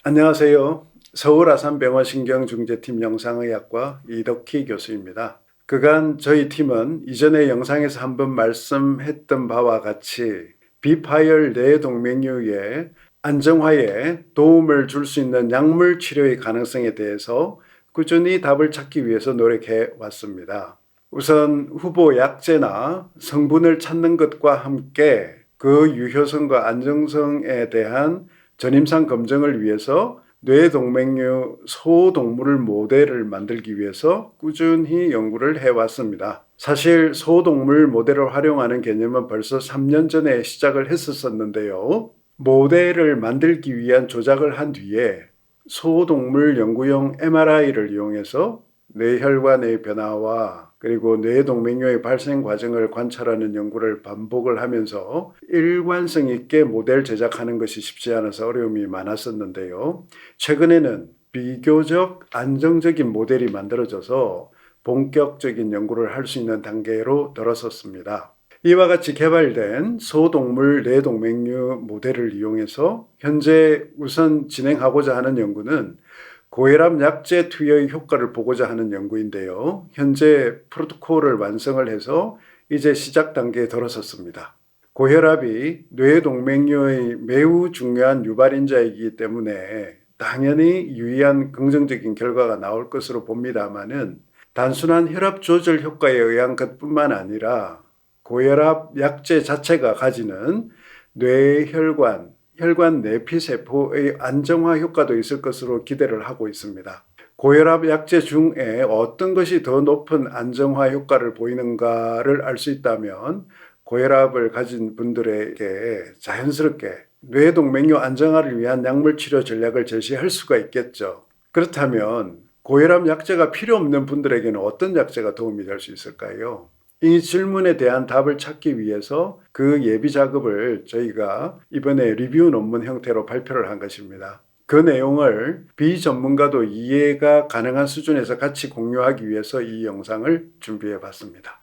안녕하세요. 서울 아산병원 신경중재팀 영상의학과 이덕희 교수입니다. 그간 저희 팀은 이전에 영상에서 한번 말씀했던 바와 같이 비파열 뇌동맥류의 안정화에 도움을 줄 수 있는 약물 치료의 가능성에 대해서 꾸준히 답을 찾기 위해서 노력해 왔습니다. 우선 후보 약제나 성분을 찾는 것과 함께 그 유효성과 안정성에 대한 전임상 검증을 위해서 뇌동맥류 소동물 모델을 만들기 위해서 꾸준히 연구를 해왔습니다. 사실 소동물 모델을 활용하는 개념은 벌써 3년 전에 시작을 했었는데요. 모델을 만들기 위한 조작을 한 뒤에 소동물 연구용 MRI를 이용해서 뇌혈관의 변화와 그리고 뇌동맥류의 발생 과정을 관찰하는 연구를 반복을 하면서 일관성 있게 모델 제작하는 것이 쉽지 않아서 어려움이 많았었는데요. 최근에는 비교적 안정적인 모델이 만들어져서 본격적인 연구를 할 수 있는 단계로 들어섰습니다. 이와 같이 개발된 소동물 뇌동맥류 모델을 이용해서 현재 우선 진행하고자 하는 연구는 고혈압 약제 투여의 효과를 보고자 하는 연구인데요. 현재 프로토콜을 완성을 해서 이제 시작 단계에 들어섰습니다. 고혈압이 뇌동맥류의 매우 중요한 유발인자이기 때문에 당연히 유의한 긍정적인 결과가 나올 것으로 봅니다마는 단순한 혈압 조절 효과에 의한 것뿐만 아니라 고혈압 약제 자체가 가지는 뇌혈관, 혈관 내피세포의 안정화 효과도 있을 것으로 기대를 하고 있습니다. 고혈압 약제 중에 어떤 것이 더 높은 안정화 효과를 보이는가를 알 수 있다면 고혈압을 가진 분들에게 자연스럽게 뇌동맥류 안정화를 위한 약물 치료 전략을 제시할 수가 있겠죠. 그렇다면 고혈압 약제가 필요 없는 분들에게는 어떤 약제가 도움이 될 수 있을까요? 이 질문에 대한 답을 찾기 위해서 그 예비 작업을 저희가 이번에 리뷰 논문 형태로 발표를 한 것입니다. 그 내용을 비전문가도 이해가 가능한 수준에서 같이 공유하기 위해서 이 영상을 준비해 봤습니다.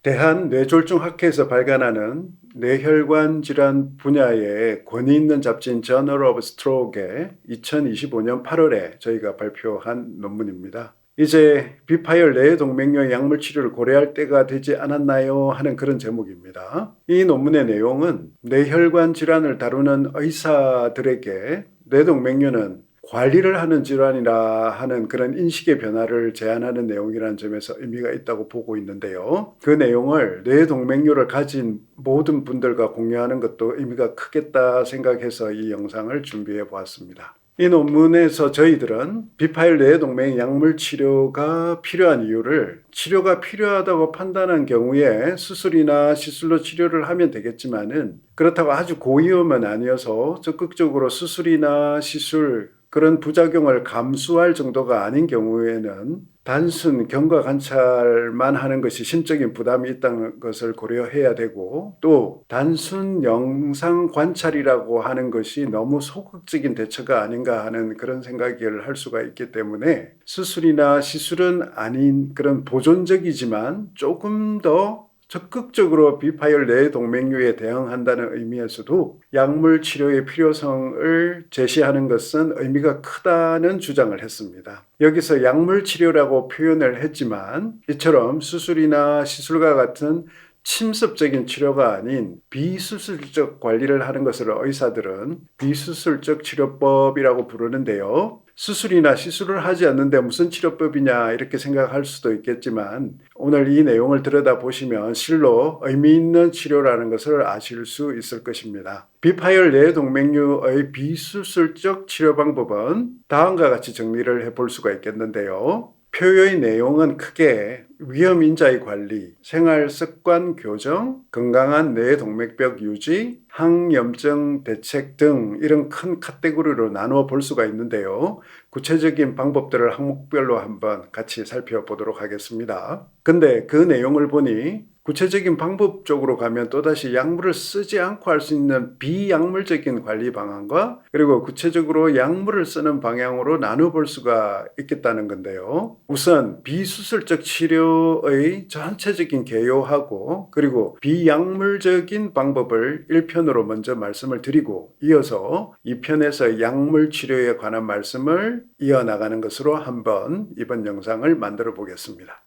대한뇌졸중학회에서 발간하는 뇌혈관 질환 분야의 권위 있는 잡지인 Journal of Stroke의 2025년 8월에 저희가 발표한 논문입니다. 이제 비파열 뇌동맥류 약물 치료를 고려할 때가 되지 않았나요? 하는 그런 제목입니다. 이 논문의 내용은 뇌혈관 질환을 다루는 의사들에게 뇌동맥류는 관리를 하는 질환이라 하는 그런 인식의 변화를 제안하는 내용이라는 점에서 의미가 있다고 보고 있는데요. 그 내용을 뇌동맥류를 가진 모든 분들과 공유하는 것도 의미가 크겠다 생각해서 이 영상을 준비해 보았습니다. 이 논문에서 저희들은 비파열 뇌동맥 약물 치료가 필요한 이유를 치료가 필요하다고 판단한 경우에 수술이나 시술로 치료를 하면 되겠지만은 그렇다고 아주 고위험은 아니어서 적극적으로 수술이나 시술 그런 부작용을 감수할 정도가 아닌 경우에는 단순 경과 관찰만 하는 것이 심적인 부담이 있다는 것을 고려해야 되고 또 단순 영상 관찰이라고 하는 것이 너무 소극적인 대처가 아닌가 하는 그런 생각을 할 수가 있기 때문에 수술이나 시술은 아닌 그런 보존적이지만 조금 더 적극적으로 비파열 뇌동맥류에 대응한다는 의미에서도 약물 치료의 필요성을 제시하는 것은 의미가 크다는 주장을 했습니다. 여기서 약물 치료라고 표현을 했지만 이처럼 수술이나 시술과 같은 침습적인 치료가 아닌 비수술적 관리를 하는 것을 의사들은 비수술적 치료법이라고 부르는데요. 수술이나 시술을 하지 않는데 무슨 치료법이냐 이렇게 생각할 수도 있겠지만 오늘 이 내용을 들여다보시면 실로 의미 있는 치료라는 것을 아실 수 있을 것입니다. 비파열 뇌동맥류의 비수술적 치료 방법은 다음과 같이 정리를 해볼 수가 있겠는데요. 표의 내용은 크게 위험인자의 관리, 생활습관 교정, 건강한 뇌동맥벽 유지, 항염증 대책 등 이런 큰 카테고리로 나누어 볼 수가 있는데요. 구체적인 방법들을 항목별로 한번 같이 살펴보도록 하겠습니다. 근데 그 내용을 보니 구체적인 방법 쪽으로 가면 또다시 약물을 쓰지 않고 할 수 있는 비약물적인 관리 방안과 그리고 구체적으로 약물을 쓰는 방향으로 나눠볼 수가 있겠다는 건데요. 우선 비수술적 치료의 전체적인 개요하고 그리고 비약물적인 방법을 1편으로 먼저 말씀을 드리고 이어서 2편에서 약물 치료에 관한 말씀을 이어나가는 것으로 한번 이번 영상을 만들어 보겠습니다.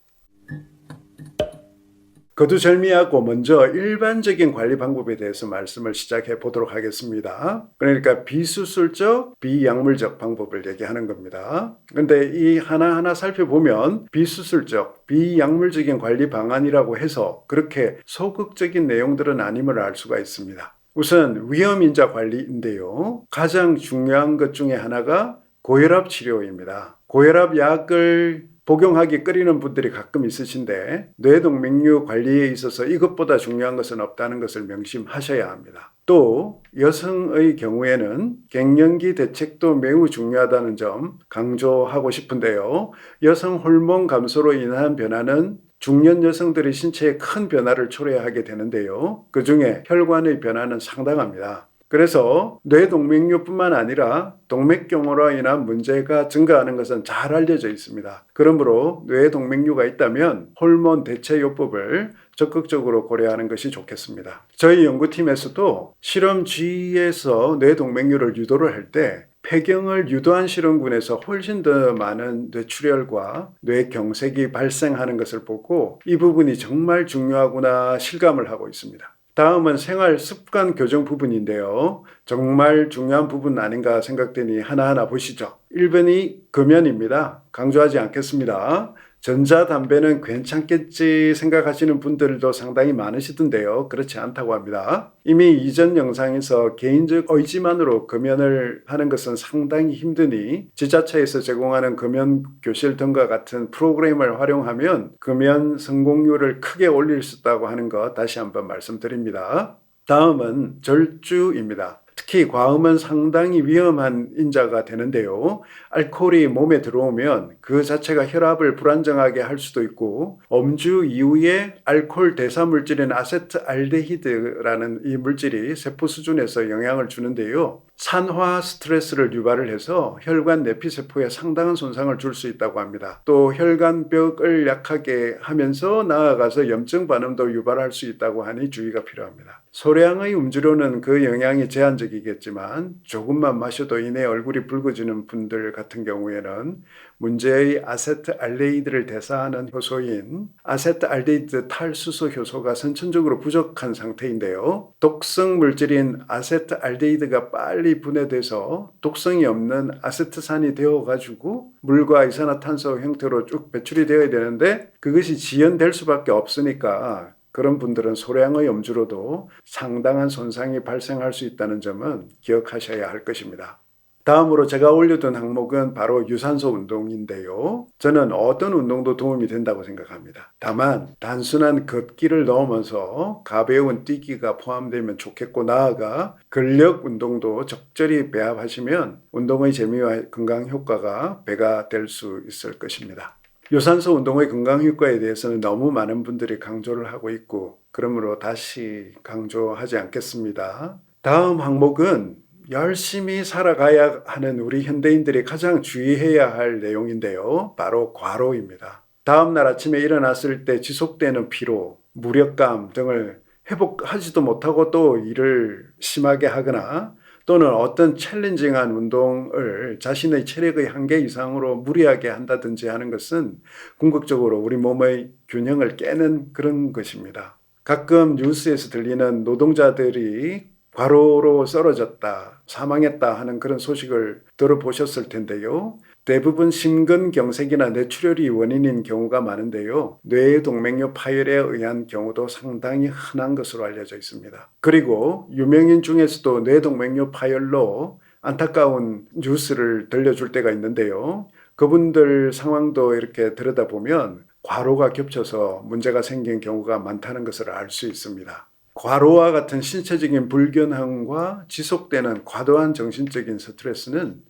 거두절미하고 먼저 일반적인 관리 방법에 대해서 말씀을 시작해 보도록 하겠습니다. 그러니까 비수술적, 비약물적 방법을 얘기하는 겁니다. 근데 이 하나하나 살펴보면 비수술적, 비약물적인 관리 방안이라고 해서 그렇게 소극적인 내용들은 아님을 알 수가 있습니다. 우선 위험인자 관리인데요. 가장 중요한 것 중에 하나가 고혈압 치료입니다. 고혈압 약을 복용하기 꺼리는 분들이 가끔 있으신데 뇌동맥류 관리에 있어서 이것보다 중요한 것은 없다는 것을 명심하셔야 합니다. 또 여성의 경우에는 갱년기 대책도 매우 중요하다는 점 강조하고 싶은데요. 여성 호르몬 감소로 인한 변화는 중년 여성들의 신체에 큰 변화를 초래하게 되는데요. 그 중에 혈관의 변화는 상당합니다. 그래서 뇌동맥류뿐만 아니라 동맥경화로 인한 문제가 증가하는 것은 잘 알려져 있습니다. 그러므로 뇌동맥류가 있다면 호르몬 대체요법을 적극적으로 고려하는 것이 좋겠습니다. 저희 연구팀에서도 실험쥐에서 뇌동맥류를 유도를 할 때 폐경을 유도한 실험군에서 훨씬 더 많은 뇌출혈과 뇌경색이 발생하는 것을 보고 이 부분이 정말 중요하구나 실감을 하고 있습니다. 다음은 생활 습관 교정 부분인데요. 정말 중요한 부분 아닌가 생각되니 하나하나 보시죠. 1번이 금연입니다. 강조하지 않겠습니다. 전자담배는 괜찮겠지 생각하시는 분들도 상당히 많으시던데요. 그렇지 않다고 합니다. 이미 이전 영상에서 개인적 의지만으로 금연을 하는 것은 상당히 힘드니 지자체에서 제공하는 금연 교실 등과 같은 프로그램을 활용하면 금연 성공률을 크게 올릴 수 있다고 하는 것 다시 한번 말씀드립니다. 다음은 절주입니다. 특히 과음은 상당히 위험한 인자가 되는데요. 알코올이 몸에 들어오면 그 자체가 혈압을 불안정하게 할 수도 있고 음주 이후에 알코올 대사 물질인 아세트알데히드라는 이 물질이 세포 수준에서 영향을 주는데요. 산화 스트레스를 유발을 해서 혈관 내피세포에 상당한 손상을 줄 수 있다고 합니다. 또 혈관벽을 약하게 하면서 나아가서 염증 반응도 유발할 수 있다고 하니 주의가 필요합니다. 소량의 음주로는 그 영향이 제한적이겠지만 조금만 마셔도 이내 얼굴이 붉어지는 분들 같은 경우에는 문제의 아세트알데히드를 대사하는 효소인 아세트알데히드 탈수소 효소가 선천적으로 부족한 상태인데요. 독성 물질인 아세트알데히드가 빨리 분해돼서 독성이 없는 아세트산이 되어가지고 물과 이산화탄소 형태로 쭉 배출이 되어야 되는데 그것이 지연될 수밖에 없으니까 그런 분들은 소량의 음주로도 상당한 손상이 발생할 수 있다는 점은 기억하셔야 할 것입니다. 다음으로 제가 올려둔 항목은 바로 유산소 운동인데요. 저는 어떤 운동도 도움이 된다고 생각합니다. 다만 단순한 걷기를 넘어서 가벼운 뛰기가 포함되면 좋겠고 나아가 근력 운동도 적절히 배합하시면 운동의 재미와 건강 효과가 배가 될 수 있을 것입니다. 유산소 운동의 건강 효과에 대해서는 너무 많은 분들이 강조를 하고 있고 그러므로 다시 강조하지 않겠습니다. 다음 항목은 열심히 살아가야 하는 우리 현대인들이 가장 주의해야 할 내용인데요. 바로 과로입니다. 다음날 아침에 일어났을 때 지속되는 피로, 무력감 등을 회복하지도 못하고 또 일을 심하게 하거나 또는 어떤 챌린징한 운동을 자신의 체력의 한계 이상으로 무리하게 한다든지 하는 것은 궁극적으로 우리 몸의 균형을 깨는 그런 것입니다. 가끔 뉴스에서 들리는 노동자들이 과로로 쓰러졌다, 사망했다 하는 그런 소식을 들어보셨을 텐데요. 대부분 심근경색이나 뇌출혈이 원인인 경우가 많은데요. 뇌동맥류 파열에 의한 경우도 상당히 흔한 것으로 알려져 있습니다. 그리고 유명인 중에서도 뇌동맥류 파열로 안타까운 뉴스를 들려줄 때가 있는데요. 그분들 상황도 이렇게 들여다보면 과로가 겹쳐서 문제가 생긴 경우가 많다는 것을 알 수 있습니다. 과로와 같은 신체적인 불균형과 지속되는 과도한 정신적인 스트레스는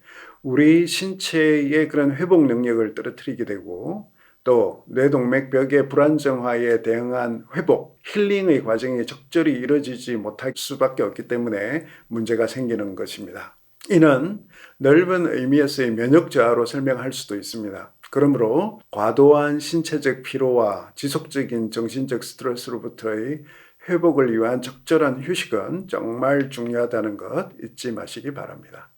우리 신체의 그런 회복 능력을 떨어뜨리게 되고 또 뇌동맥벽의 불안정화에 대응한 회복, 힐링의 과정이 적절히 이루어지지 못할 수밖에 없기 때문에 문제가 생기는 것입니다. 이는 넓은 의미에서의 면역 저하로 설명할 수도 있습니다. 그러므로 과도한 신체적 피로와 지속적인 정신적 스트레스로부터의 회복을 위한 적절한 휴식은 정말 중요하다는 것 잊지 마시기 바랍니다.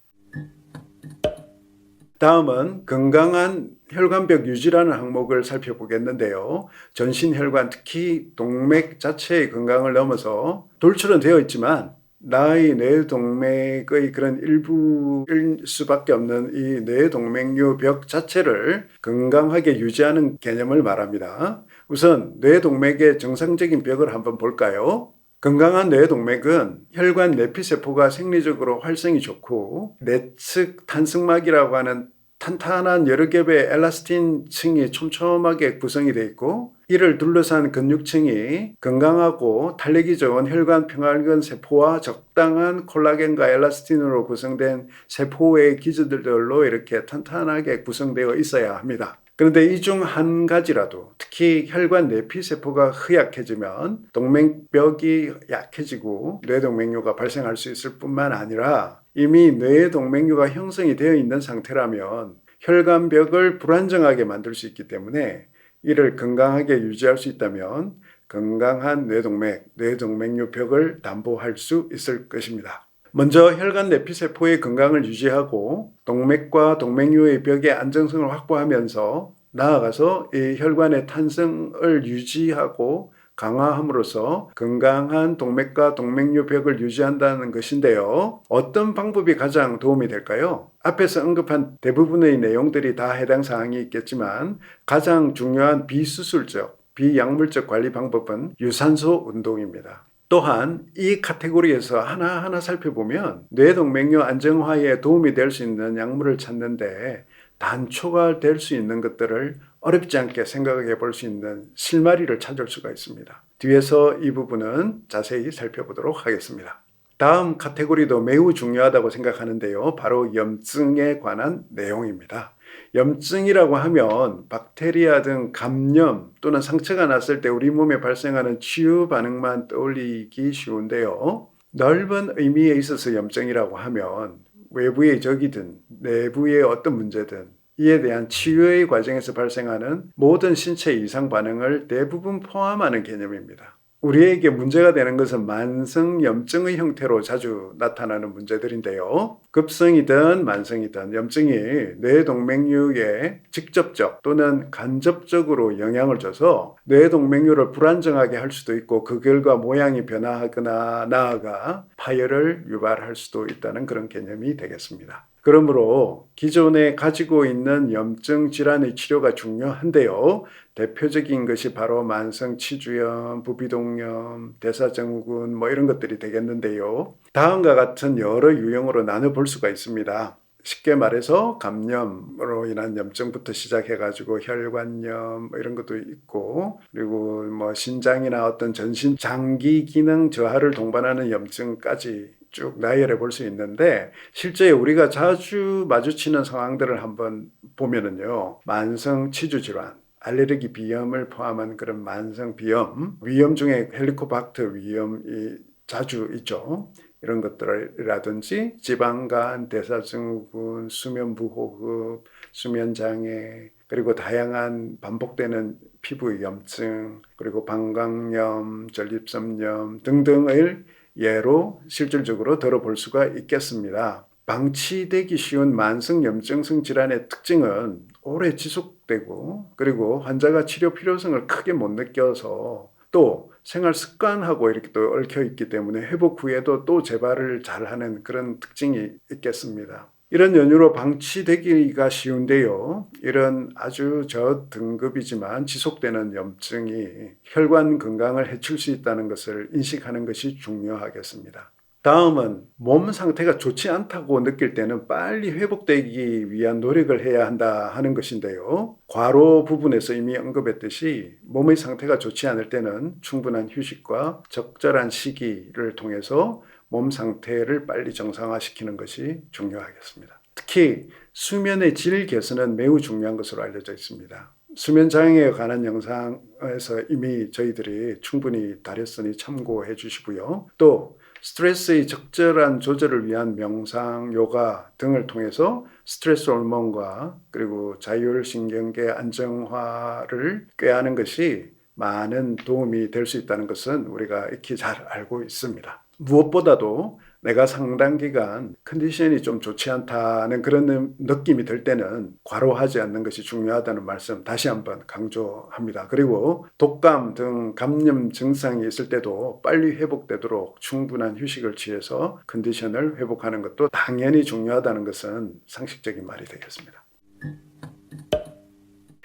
다음은 건강한 혈관벽 유지라는 항목을 살펴보겠는데요. 전신혈관, 특히 동맥 자체의 건강을 넘어서 돌출은 되어 있지만 나의 뇌동맥의 그런 일부일 수밖에 없는 이 뇌동맥류 벽 자체를 건강하게 유지하는 개념을 말합니다. 우선 뇌동맥의 정상적인 벽을 한번 볼까요? 건강한 뇌동맥은 혈관 내피세포가 생리적으로 활성이 좋고 내측 탄승막이라고 하는 탄탄한 여러 겹의 엘라스틴 층이 촘촘하게 구성이 되어 있고 이를 둘러싼 근육층이 건강하고 달리기 좋은 혈관 평활근 세포와 적당한 콜라겐과 엘라스틴으로 구성된 세포의 기저들로 이렇게 탄탄하게 구성되어 있어야 합니다. 그런데 이 중 한 가지라도 특히 혈관 내피세포가 허약해지면 동맥벽이 약해지고 뇌동맥류가 발생할 수 있을 뿐만 아니라 이미 뇌동맥류가 형성이 되어 있는 상태라면 혈관벽을 불안정하게 만들 수 있기 때문에 이를 건강하게 유지할 수 있다면 건강한 뇌동맥, 뇌동맥류 벽을 담보할 수 있을 것입니다. 먼저 혈관 내피세포의 건강을 유지하고 동맥과 동맥류의 벽의 안정성을 확보하면서 나아가서 이 혈관의 탄성을 유지하고 강화함으로써 건강한 동맥과 동맥류 벽을 유지한다는 것인데요. 어떤 방법이 가장 도움이 될까요? 앞에서 언급한 대부분의 내용들이 다 해당 사항이 있겠지만 가장 중요한 비수술적, 비약물적 관리 방법은 유산소 운동입니다. 또한 이 카테고리에서 하나하나 살펴보면 뇌동맥류 안정화에 도움이 될 수 있는 약물을 찾는데 단초가 될 수 있는 것들을 어렵지 않게 생각해 볼 수 있는 실마리를 찾을 수가 있습니다. 뒤에서 이 부분은 자세히 살펴보도록 하겠습니다. 다음 카테고리도 매우 중요하다고 생각하는데요. 바로 염증에 관한 내용입니다. 염증이라고 하면 박테리아 등 감염 또는 상처가 났을 때 우리 몸에 발생하는 치유 반응만 떠올리기 쉬운데요. 넓은 의미에 있어서 염증이라고 하면 외부의 적이든 내부의 어떤 문제든 이에 대한 치유의 과정에서 발생하는 모든 신체 이상 반응을 대부분 포함하는 개념입니다. 우리에게 문제가 되는 것은 만성염증의 형태로 자주 나타나는 문제들인데요. 급성이든 만성이든 염증이 뇌동맥류에 직접적 또는 간접적으로 영향을 줘서 뇌동맥류를 불안정하게 할 수도 있고 그 결과 모양이 변화하거나 나아가 파열을 유발할 수도 있다는 그런 개념이 되겠습니다. 그러므로 기존에 가지고 있는 염증 질환의 치료가 중요한데요. 대표적인 것이 바로 만성치주염, 부비동염, 대사증후군 이런 것들이 되겠는데요. 다음과 같은 여러 유형으로 나눠볼 수가 있습니다. 쉽게 말해서 감염으로 인한 염증부터 시작해가지고 혈관염 이런 것도 있고 그리고 신장이나 어떤 전신 장기 기능 저하를 동반하는 염증까지 쭉 나열해 볼 수 있는데 실제 우리가 자주 마주치는 상황들을 한번 보면은요. 만성 치주 질환, 알레르기 비염을 포함한 그런 만성 비염, 위염 중에 헬리코박터 위염이 자주 있죠. 이런 것들이라든지 지방간, 대사증후군, 수면부호흡, 수면장애, 그리고 다양한 반복되는 피부 염증, 그리고 방광염, 전립선염 등등을 예로 실질적으로 들어볼 수가 있겠습니다. 방치되기 쉬운 만성염증성 질환의 특징은 오래 지속되고 그리고 환자가 치료 필요성을 크게 못 느껴서 또 생활 습관하고 이렇게 또 얽혀 있기 때문에 회복 후에도 또 재발을 잘하는 그런 특징이 있겠습니다. 이런 연유로 방치되기가 쉬운데요. 이런 아주 저등급이지만 지속되는 염증이 혈관 건강을 해칠 수 있다는 것을 인식하는 것이 중요하겠습니다. 다음은 몸 상태가 좋지 않다고 느낄 때는 빨리 회복되기 위한 노력을 해야 한다 하는 것인데요. 과로 부분에서 이미 언급했듯이 몸의 상태가 좋지 않을 때는 충분한 휴식과 적절한 시기를 통해서 몸 상태를 빨리 정상화시키는 것이 중요하겠습니다. 특히 수면의 질 개선은 매우 중요한 것으로 알려져 있습니다. 수면 장애에 관한 영상에서 이미 저희들이 충분히 다뤘으니 참고해 주시고요. 또 스트레스의 적절한 조절을 위한 명상, 요가 등을 통해서 스트레스 호르몬과 그리고 자율신경계 안정화를 꾀하는 것이 많은 도움이 될 수 있다는 것은 우리가 익히 잘 알고 있습니다. 무엇보다도 내가 상당 기간 컨디션이 좀 좋지 않다는 그런 느낌이 들 때는 과로하지 않는 것이 중요하다는 말씀 다시 한번 강조합니다. 그리고 독감 등 감염 증상이 있을 때도 빨리 회복되도록 충분한 휴식을 취해서 컨디션을 회복하는 것도 당연히 중요하다는 것은 상식적인 말이 되겠습니다.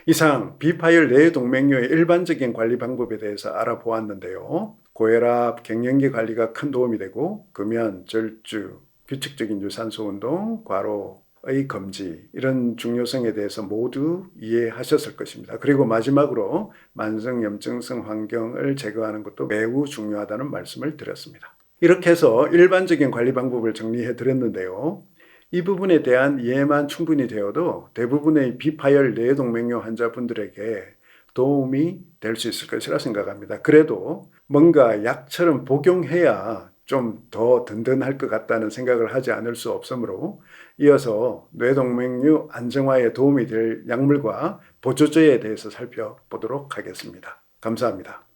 이상 비파열 뇌동맥류의 일반적인 관리 방법에 대해서 알아보았는데요. 고혈압, 갱년기 관리가 큰 도움이 되고 금연, 절주, 규칙적인 유산소 운동, 과로의 금지 이런 중요성에 대해서 모두 이해하셨을 것입니다. 그리고 마지막으로 만성염증성 환경을 제거하는 것도 매우 중요하다는 말씀을 드렸습니다. 이렇게 해서 일반적인 관리 방법을 정리해 드렸는데요. 이 부분에 대한 이해만 충분히 되어도 대부분의 비파열 뇌동맥류 환자분들에게 도움이 될 수 있을 것이라 생각합니다. 그래도 뭔가 약처럼 복용해야 좀 더 든든할 것 같다는 생각을 하지 않을 수 없으므로 이어서 뇌동맥류 안정화에 도움이 될 약물과 보조제에 대해서 살펴보도록 하겠습니다. 감사합니다.